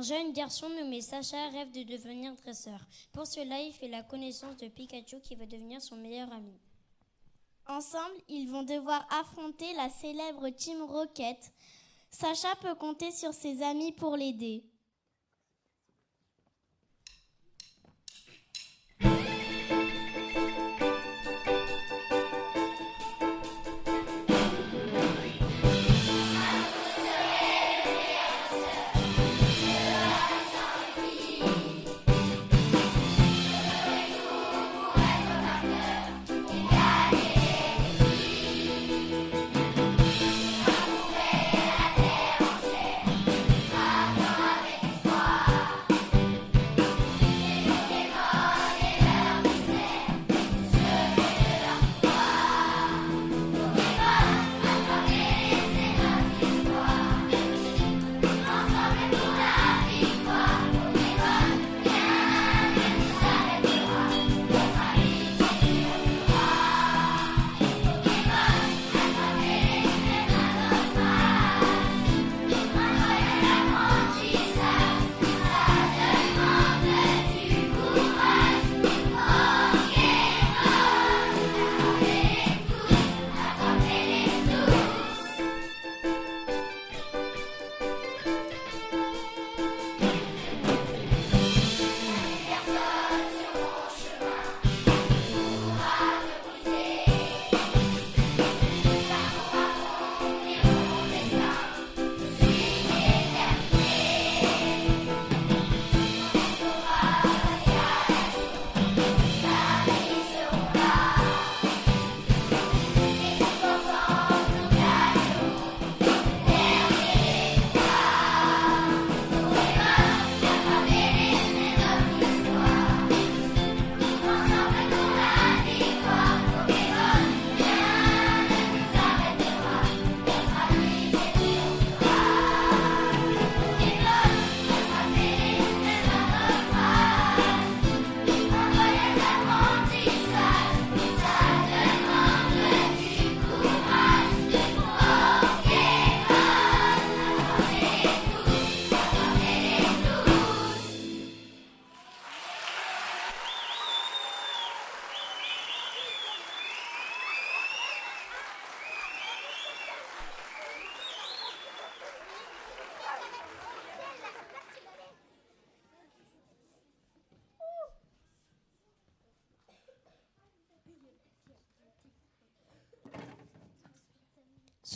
Un jeune garçon nommé Sacha rêve de devenir dresseur. Pour cela, il fait la connaissance de Pikachu qui va devenir son meilleur ami. Ensemble, ils vont devoir affronter la célèbre Team Rocket. Sacha peut compter sur ses amis pour l'aider.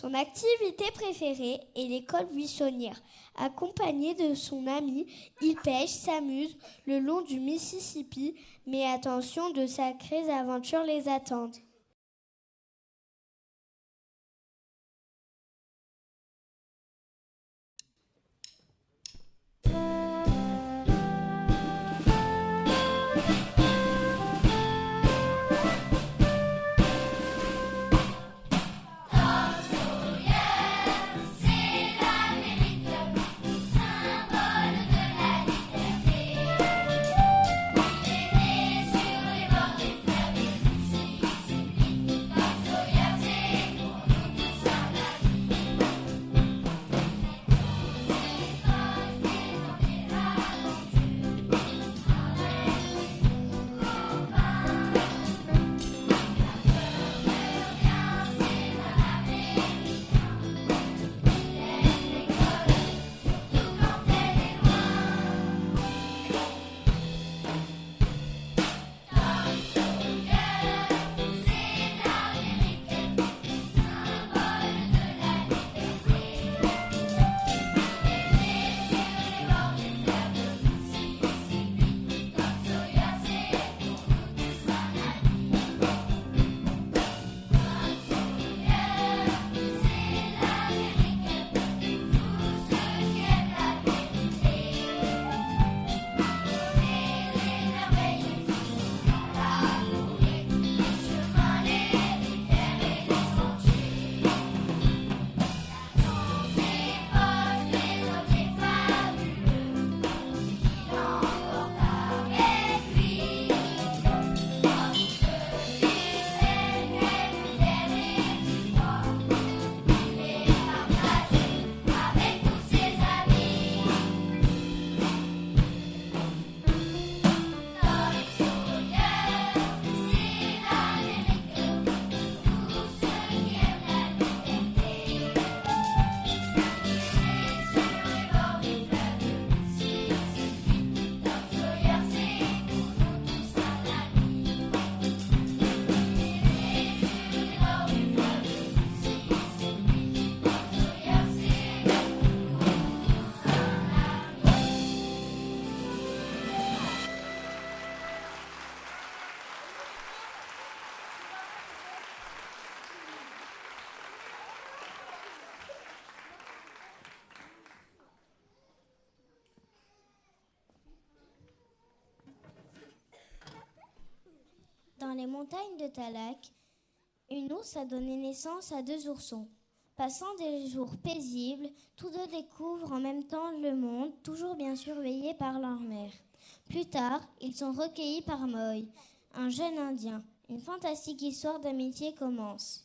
Son activité préférée est l'école buissonnière. Accompagné de son ami, il pêche, s'amuse le long du Mississippi, mais attention, de sacrées aventures les attendent. Dans les montagnes de Talak, une ours a donné naissance à 2 oursons. Passant des jours paisibles, tous deux découvrent en même temps le monde, toujours bien surveillés par leur mère. Plus tard, ils sont recueillis par Moy, un jeune Indien. Une fantastique histoire d'amitié commence.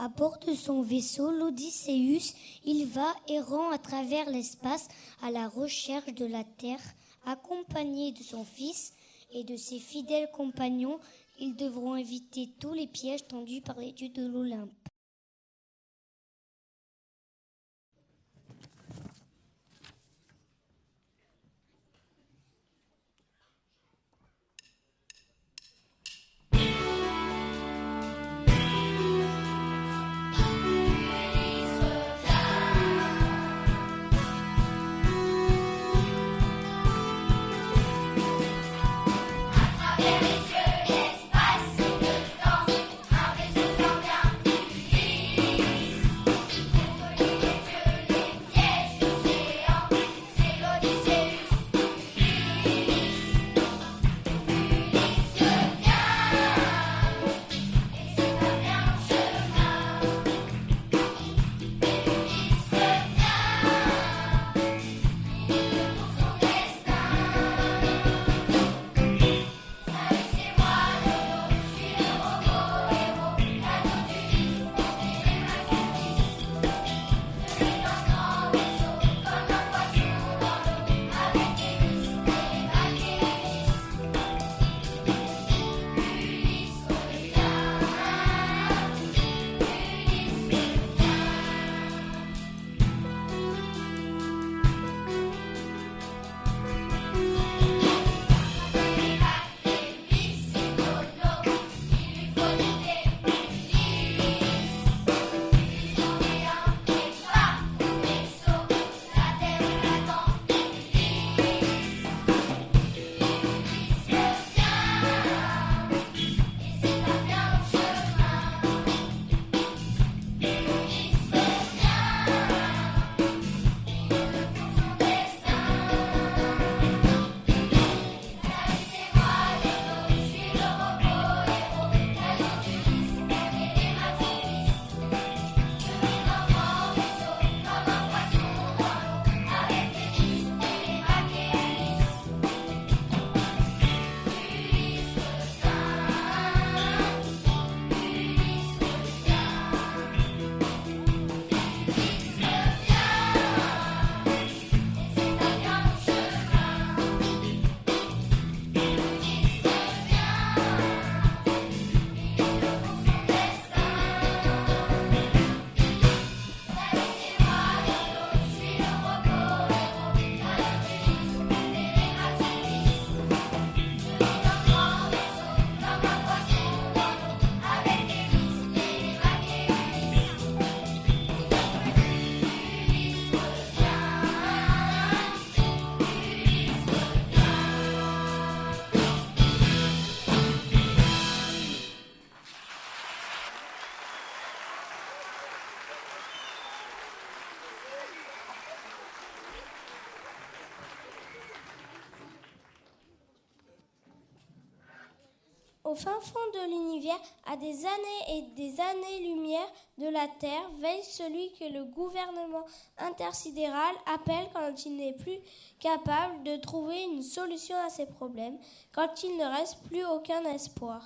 À bord de son vaisseau, l'Odysseus, il va errant à travers l'espace à la recherche de la Terre. Accompagné de son fils et de ses fidèles compagnons, ils devront éviter tous les pièges tendus par les dieux de l'Olympe. Travers les yeux, l'espace et le temps, un vaisseau sans bien Au fin fond de l'univers, à des années et des années-lumière de la Terre, veille celui que le gouvernement intersidéral appelle quand il n'est plus capable de trouver une solution à ses problèmes, quand il ne reste plus aucun espoir.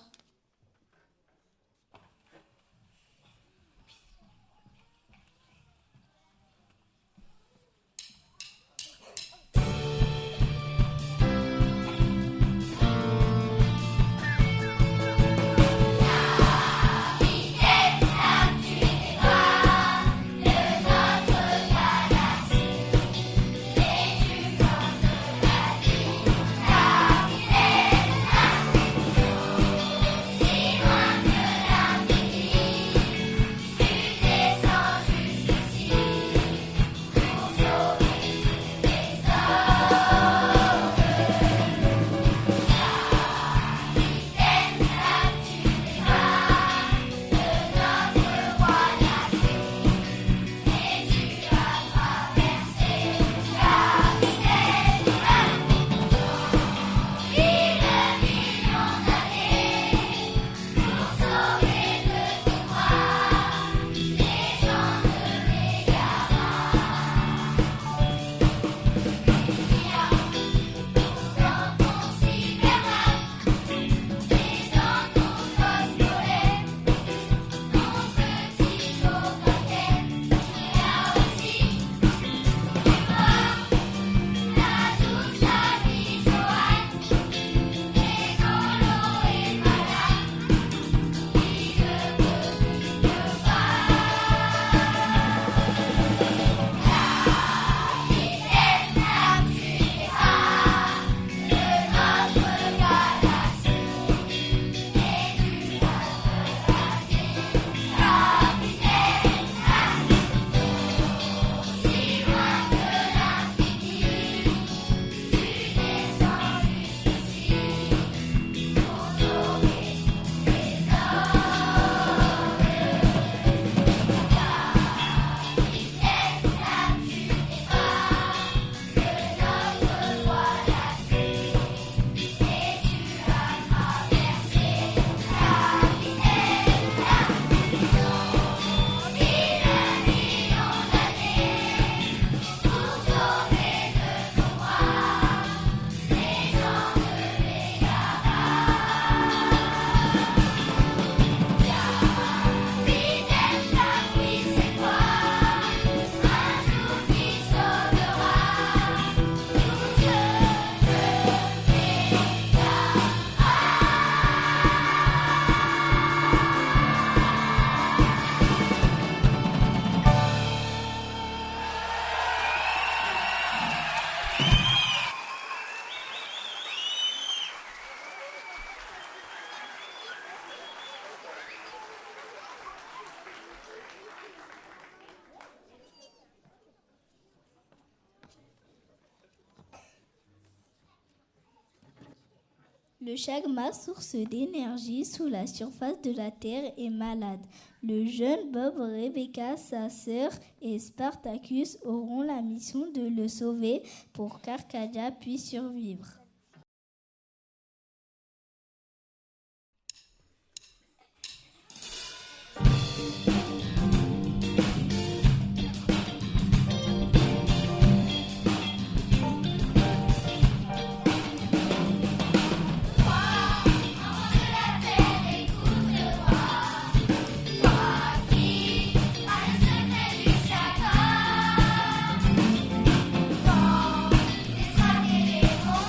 Le chagma, source d'énergie sous la surface de la terre, est malade. Le jeune Bob, Rebecca, sa sœur et Spartacus auront la mission de le sauver pour qu'Arcadia puisse survivre.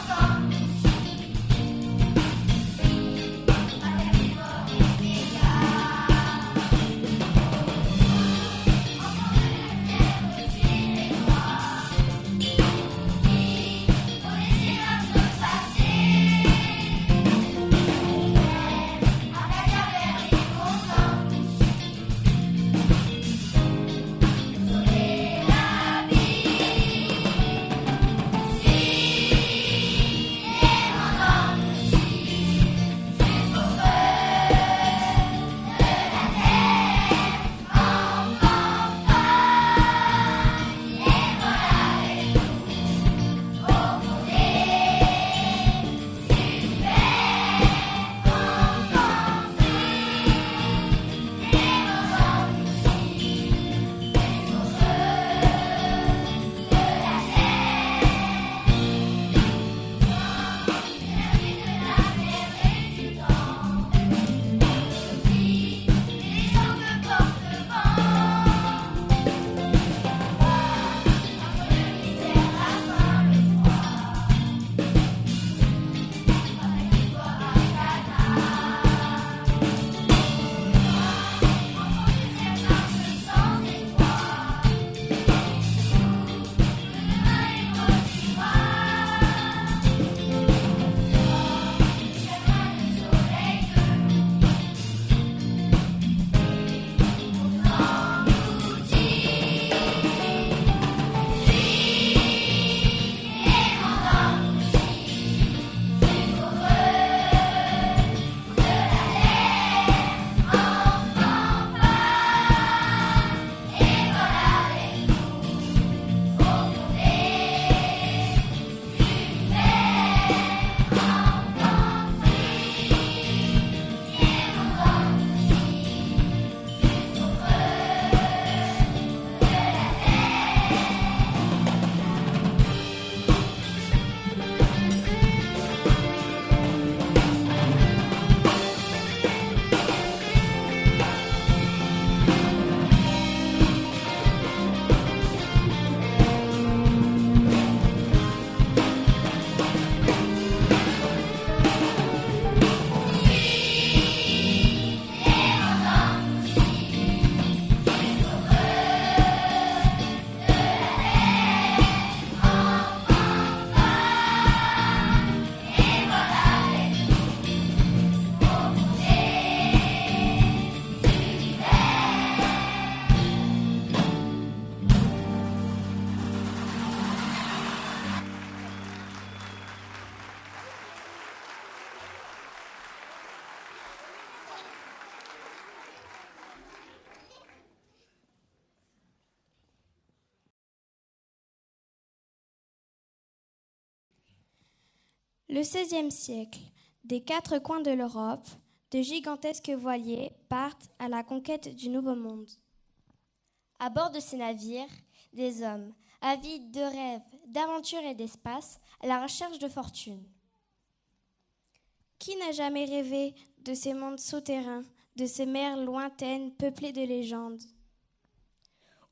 Dans Le XVIe siècle, des 4 coins de l'Europe, de gigantesques voiliers partent à la conquête du Nouveau Monde. À bord de ces navires, des hommes, avides de rêves, d'aventures et d'espace, à la recherche de fortune. Qui n'a jamais rêvé de ces mondes souterrains, de ces mers lointaines peuplées de légendes?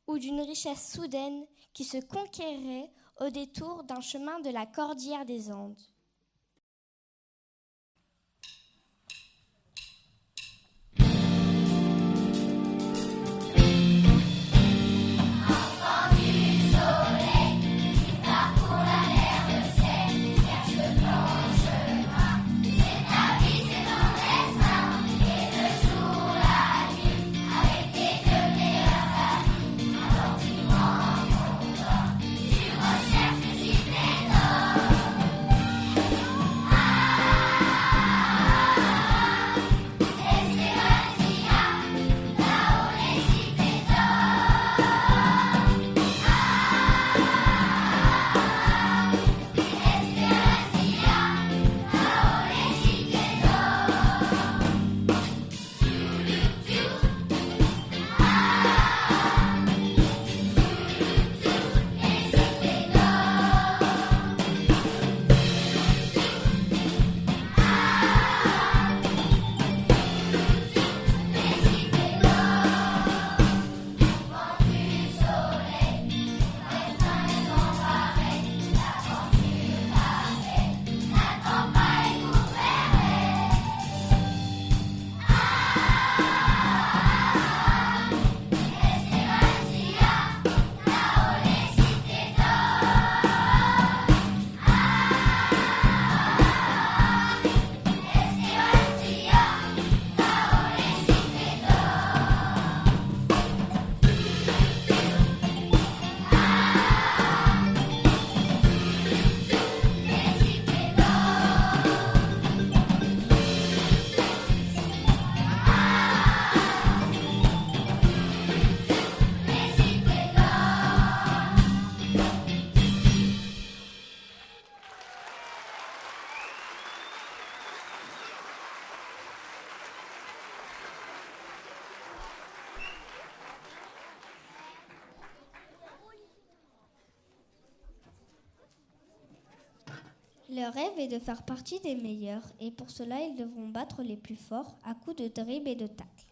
Ou d'une richesse soudaine qui se conquérait au détour d'un chemin de la cordillère des Andes. Leur rêve est de faire partie des meilleurs et pour cela ils devront battre les plus forts à coups de dribbles et de tacles.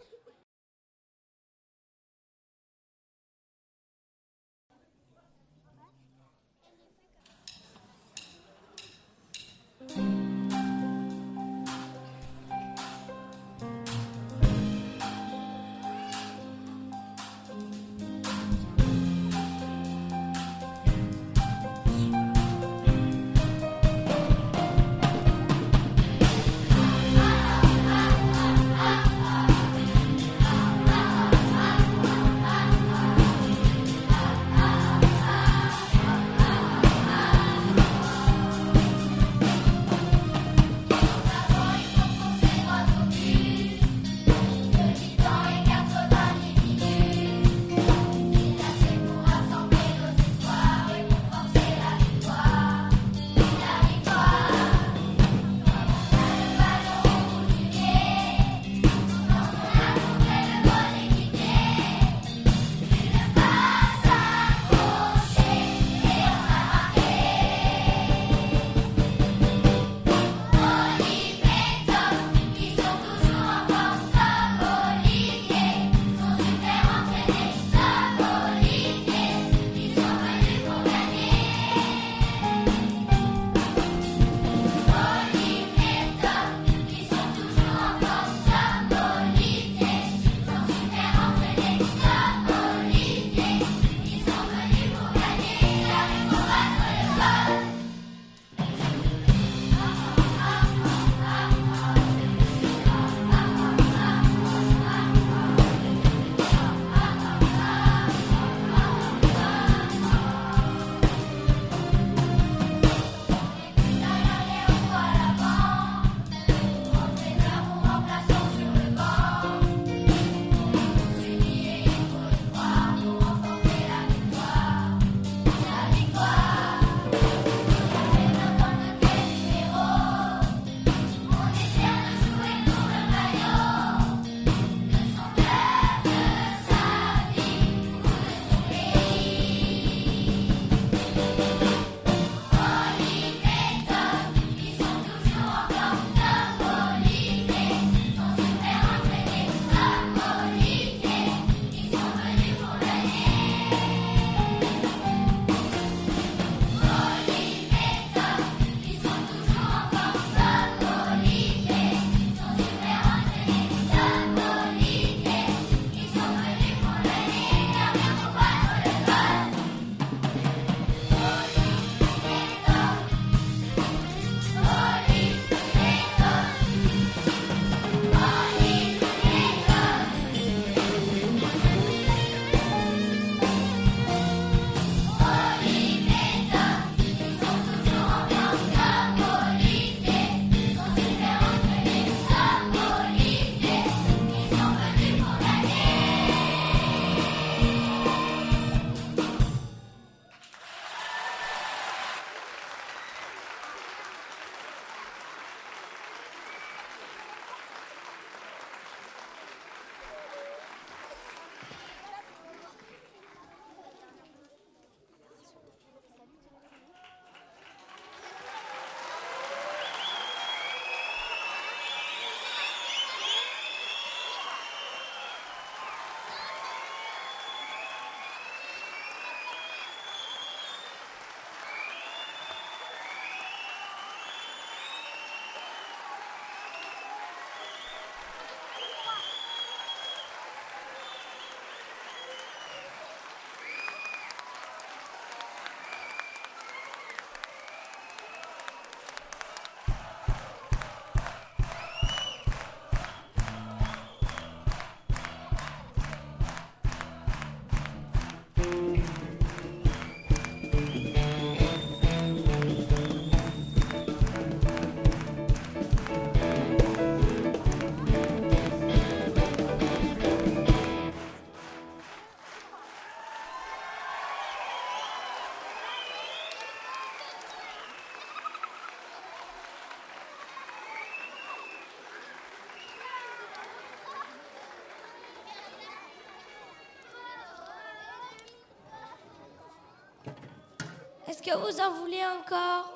Est-ce que vous en voulez encore?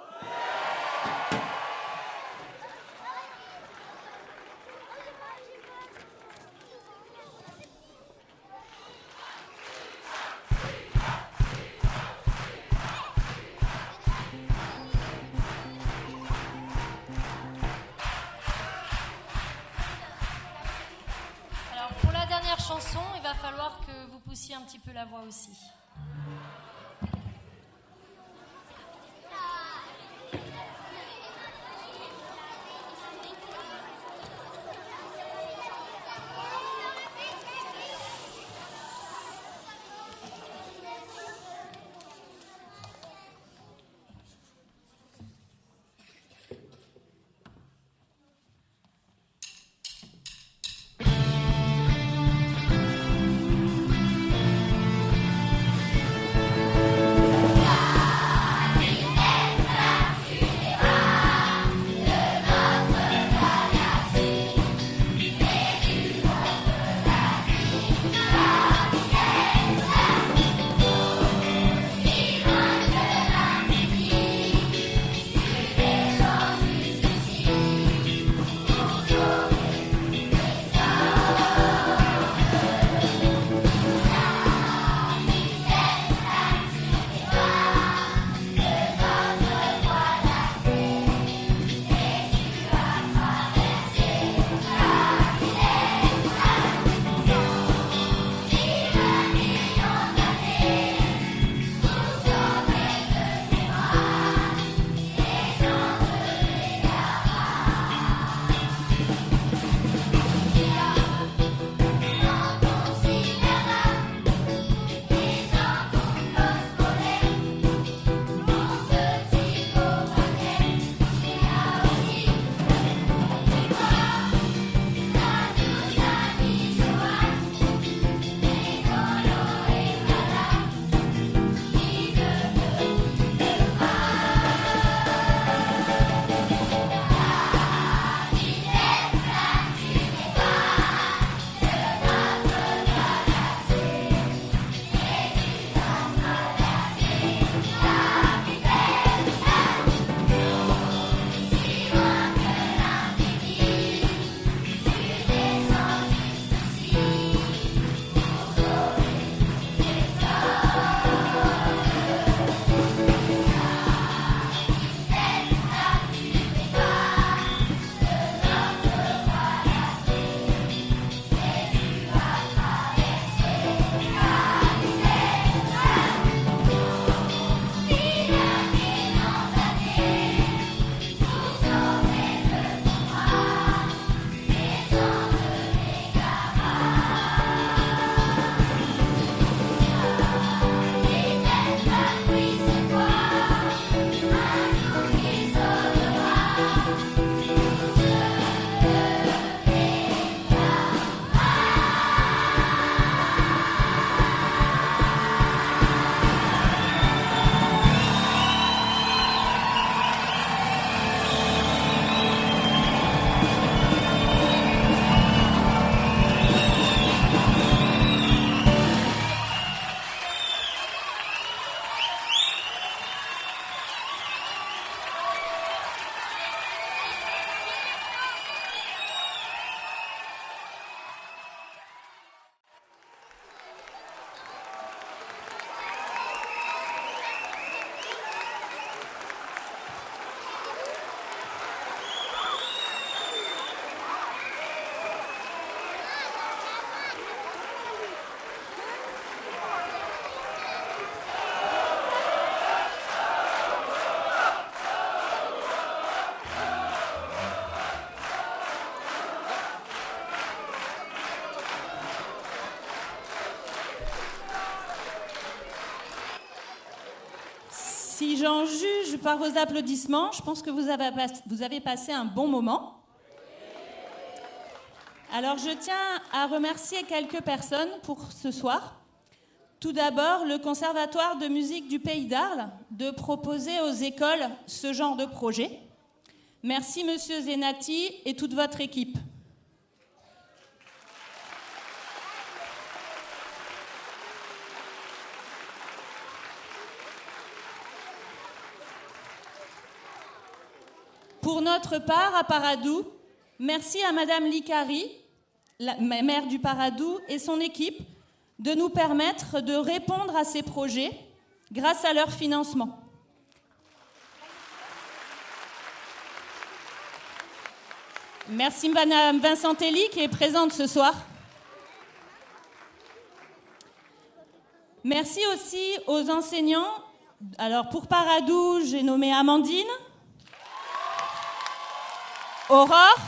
Alors pour la dernière chanson, il va falloir que vous poussiez un petit peu la voix aussi. Si j'en juge par vos applaudissements, je pense que vous avez passé un bon moment. Alors je tiens à remercier quelques personnes pour ce soir. Tout d'abord, le Conservatoire de musique du Pays d'Arles de proposer aux écoles ce genre de projet. Merci Monsieur Zenati et toute votre équipe. notre part, à Paradou, merci à Madame Licari, la maire du Paradou, et son équipe, de nous permettre de répondre à ces projets grâce à leur financement. Merci Madame Vincentelli qui est présente ce soir. Merci aussi aux enseignants. Alors pour Paradou, j'ai nommé Amandine, Aurore,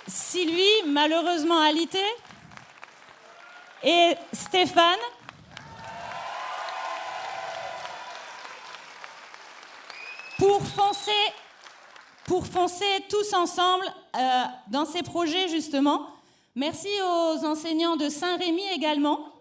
Sylvie, malheureusement alité, et Stéphane. Pour foncer tous ensemble dans ces projets, justement. Merci aux enseignants de Saint-Rémy également.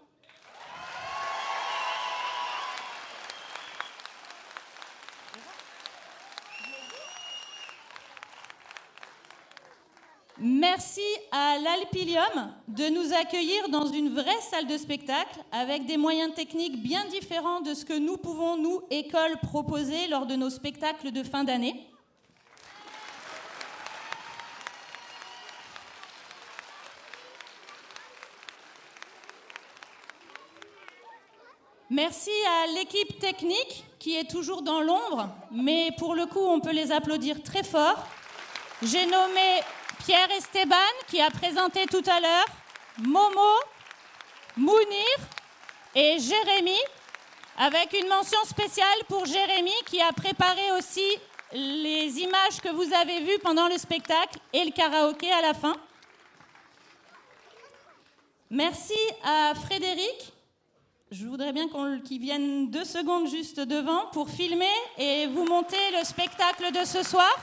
Merci à l'Alpilium de nous accueillir dans une vraie salle de spectacle avec des moyens techniques bien différents de ce que nous pouvons, nous, écoles, proposer lors de nos spectacles de fin d'année. Merci à l'équipe technique qui est toujours dans l'ombre, mais pour le coup, on peut les applaudir très fort. J'ai nommé Pierre Esteban qui a présenté tout à l'heure, Momo, Mounir et Jérémy, avec une mention spéciale pour Jérémy qui a préparé aussi les images que vous avez vues pendant le spectacle et le karaoké à la fin. Merci à Frédéric. Je voudrais bien qu'il vienne 2 secondes juste devant pour filmer et vous monter le spectacle de ce soir,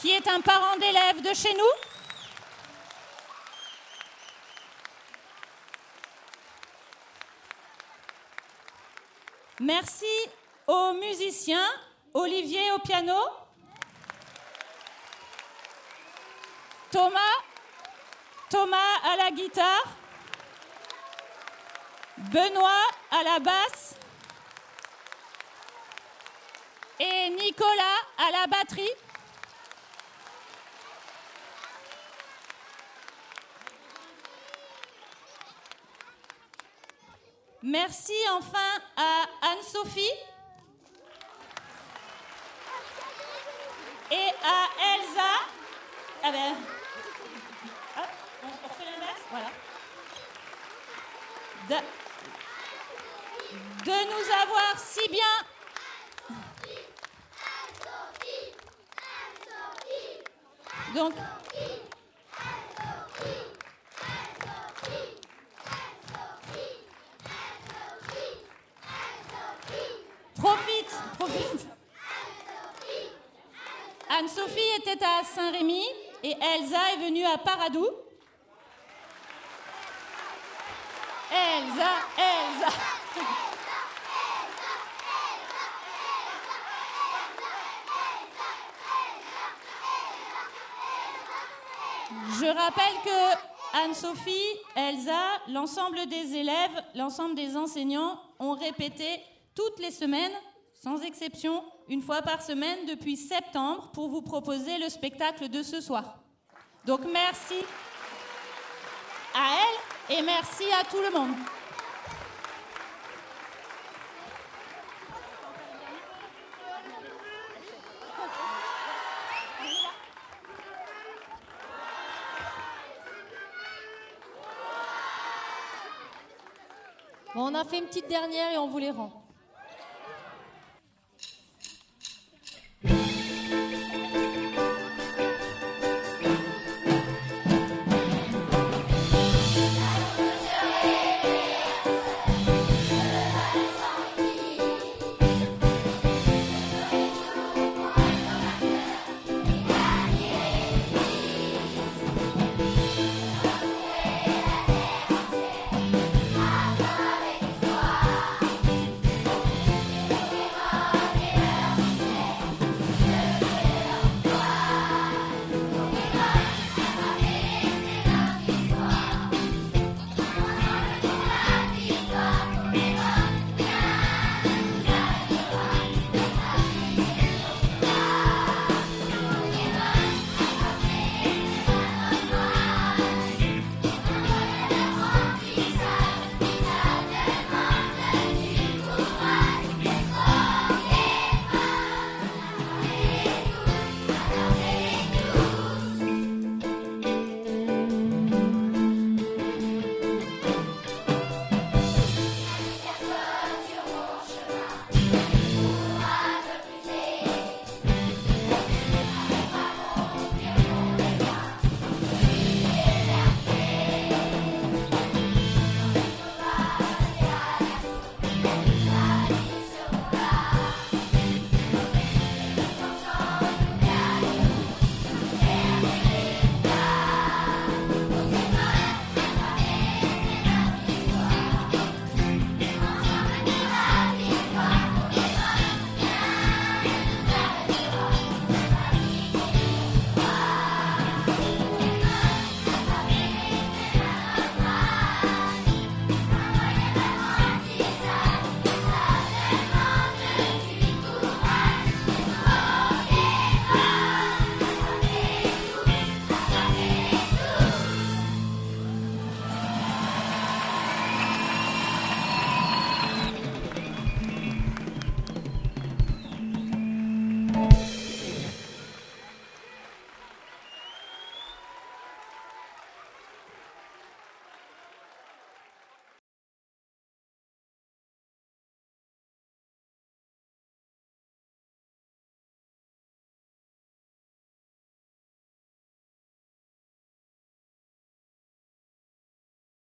qui est un parent d'élève de chez nous. Merci aux musiciens, Olivier au piano, Thomas à la guitare, Benoît à la basse et Nicolas à la batterie. Merci enfin à Anne-Sophie et à Elsa. Ah ben, hop, on refait l'inverse, voilà. De nous avoir si bien. Donc, profite. Anne-Sophie était à Saint-Rémy et Elsa est venue à Paradou. Elsa. Je rappelle que Anne-Sophie, Elsa, l'ensemble des élèves, l'ensemble des enseignants ont répété toutes les semaines, sans exception, une fois par semaine depuis septembre pour vous proposer le spectacle de ce soir. Donc merci à elle et merci à tout le monde. Bon, on a fait une petite dernière et on vous les rend.